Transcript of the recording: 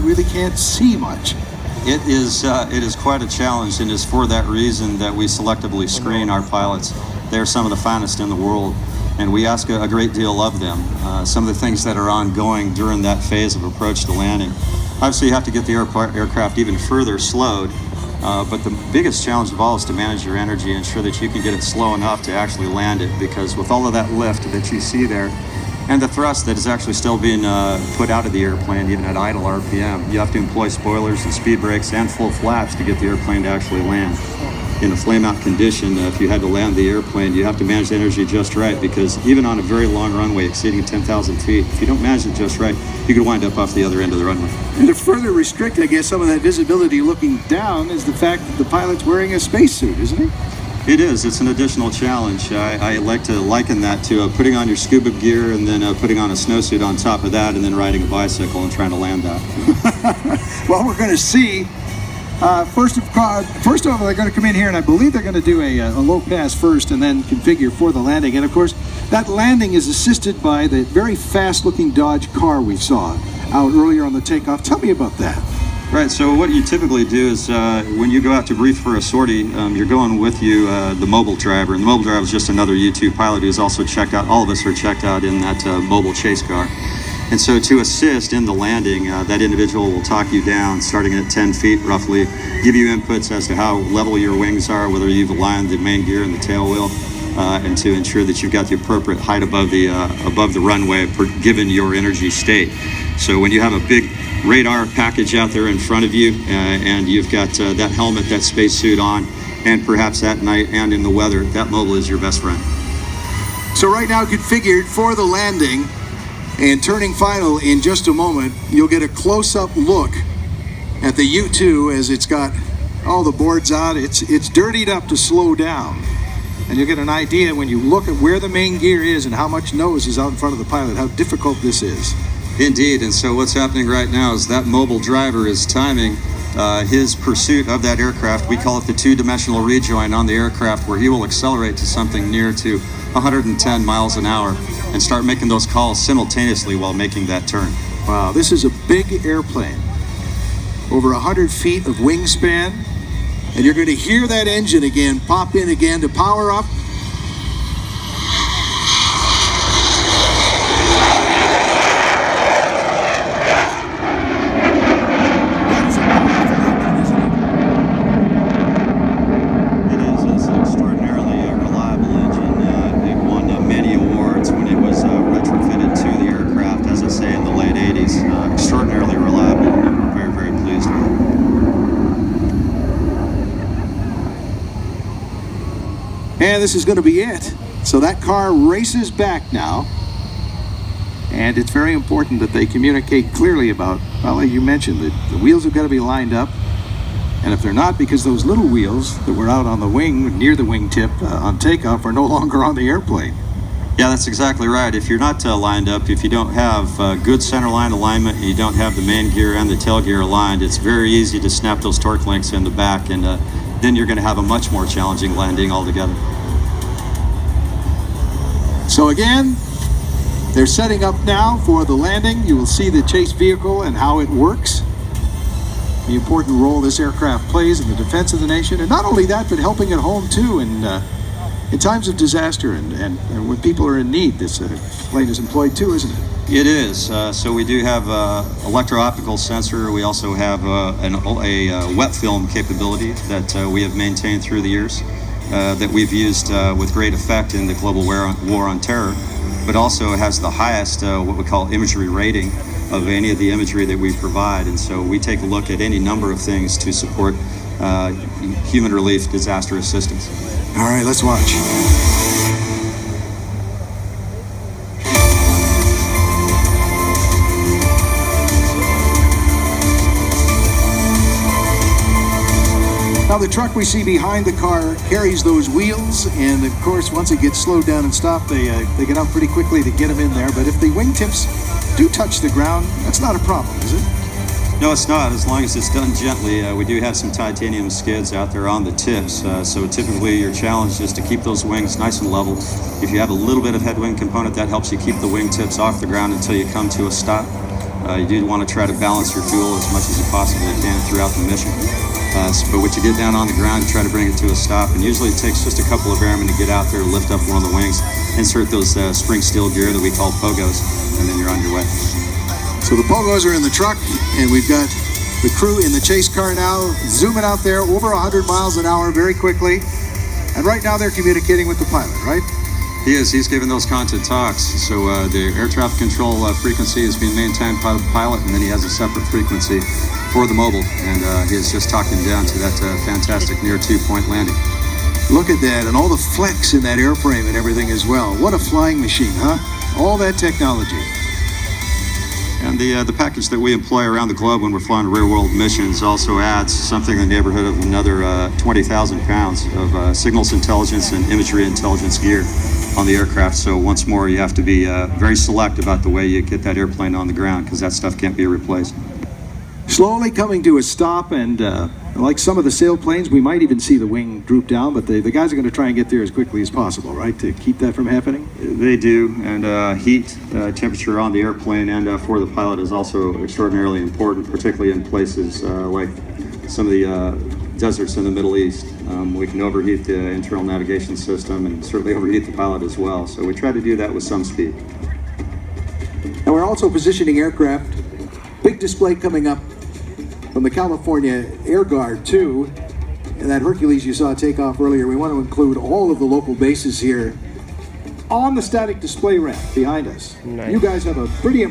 really can't see much. It is quite a challenge, and it's for that reason that we selectively screen our pilots. They're some of the finest in the world, and we ask a great deal of them. Some of the things that are ongoing during that phase of approach to landing. Obviously, you have to get the aircraft even further slowed, but the biggest challenge of all is to manage your energy and ensure that you can get it slow enough to actually land it, because with all of that lift that you see there, and the thrust that is actually still being put out of the airplane, even at idle RPM, you have to employ spoilers and speed brakes and full flaps to get the airplane to actually land. In a flame-out condition, if you had to land the airplane, you have to manage the energy just right, because even on a very long runway exceeding 10,000 feet, if you don't manage it just right, you could wind up off the other end of the runway. And to further restrict, I guess, some of that visibility looking down is the fact that the pilot's wearing a spacesuit, isn't he? It is. It's an additional challenge. I like to liken that to putting on your scuba gear and then putting on a snowsuit on top of that and then riding a bicycle and trying to land that. Well, we're going to see. First of all, they're going to come in here, and I believe they're going to do a low pass first and then configure for the landing. And, of course, that landing is assisted by the very fast-looking Dodge car we saw out earlier on the takeoff. Tell me about that. Right, so what you typically do is when you go out to brief for a sortie, you're going with you the mobile driver. And the mobile driver is just another U-2 pilot who's also checked out. All of us are checked out in that mobile chase car. And so to assist in the landing, that individual will talk you down starting at 10 feet roughly, give you inputs as to how level your wings are, whether you've aligned the main gear and the tail wheel, and to ensure that you've got the appropriate height above the runway given your energy state. So when you have a big radar package out there in front of you, and you've got that helmet, that spacesuit on, and perhaps at night and in the weather, that mobile is your best friend. So right now configured for the landing, and turning final in just a moment, you'll get a close-up look at the U-2 as it's got all the boards out. It's dirtied up to slow down. And you'll get an idea when you look at where the main gear is and how much nose is out in front of the pilot, how difficult this is. Indeed, and so what's happening right now is that mobile driver is timing his pursuit of that aircraft. We call it the two-dimensional rejoin on the aircraft, where he will accelerate to something near to 110 miles an hour and start making those calls simultaneously while making that turn. Wow, this is a big airplane. Over 100 feet of wingspan, and you're going to hear that engine again pop in again to power up. And this is going to be it. So that car races back now. And it's very important that they communicate clearly about, well, like you mentioned, that the wheels have got to be lined up. And if they're not, because those little wheels that were out on the wing, near the wingtip on takeoff, are no longer on the airplane. Yeah, that's exactly right. If you're not lined up, if you don't have good center line alignment, and you don't have the main gear and the tail gear aligned, it's very easy to snap those torque links in the back, and then you're going to have a much more challenging landing altogether. So again, they're setting up now for the landing. You will see the chase vehicle and how it works. The important role this aircraft plays in the defense of the nation. And not only that, but helping at home too in times of disaster and when people are in need. This plane is employed too, isn't it? It is. So we do have electro-optical sensor. We also have a wet film capability that we have maintained through the years. That we've used with great effect in the global war on terror, but also has the highest what we call imagery rating of any of the imagery that we provide. And so we take a look at any number of things to support human relief, disaster assistance. All right, let's watch. Now the truck we see behind the car carries those wheels, and of course once it gets slowed down and stopped, they get out pretty quickly to get them in there. But if the wingtips do touch the ground, that's not a problem, is it? No, it's not, as long as it's done gently. We do have some titanium skids out there on the tips, so typically your challenge is to keep those wings nice and level. If you have a little bit of headwind component, that helps you keep the wingtips off the ground until you come to a stop. You do want to try to balance your fuel as much as you possibly can throughout the mission. But once you get down on the ground, you try to bring it to a stop, and usually it takes just a couple of airmen to get out there, lift up one of the wings, insert those spring steel gear that we call pogos, and then you're on your way. So the pogos are in the truck, and we've got the crew in the chase car now, zooming out there over 100 miles an hour very quickly. And right now they're communicating with the pilot, right? He is. He's giving those constant talks. So the air traffic control frequency is being maintained by the pilot, and then he has a separate frequency for the mobile, and he is just talking down to that fantastic near 2-point landing. Look at that, and all the flex in that airframe and everything as well. What a flying machine, huh? All that technology. And the package that we employ around the globe when we're flying real-world missions also adds something in the neighborhood of another 20,000 pounds of signals intelligence and imagery intelligence gear on the aircraft. So once more, you have to be very select about the way you get that airplane on the ground, because that stuff can't be replaced. Slowly coming to a stop, and like some of the sailplanes, we might even see the wing droop down, but the guys are going to try and get there as quickly as possible, right, to keep that from happening? They do, and heat, temperature on the airplane and for the pilot is also extraordinarily important, particularly in places like some of the deserts in the Middle East. We can overheat the internal navigation system and certainly overheat the pilot as well, so we try to do that with some speed. And we're also positioning aircraft. Big display coming up from the California Air Guard, too. And that Hercules you saw take off earlier, we want to include all of the local bases here on the static display ramp behind us. Nice. You guys have a pretty